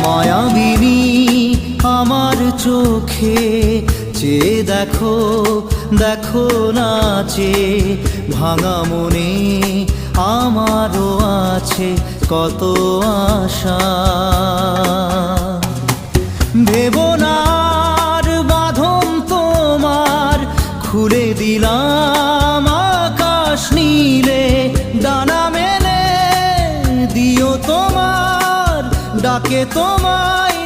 মায়াবিনী আমার চোখে চেয়ে দেখো, দেখো নাচে ভাঙা মনে আমারও আছে কত আশা। ভেবনার বাঁধন তোমার খুলে দিলাম আকাশ নীলে, ডানা মেলে দিও তোমার ডাকে তোমায়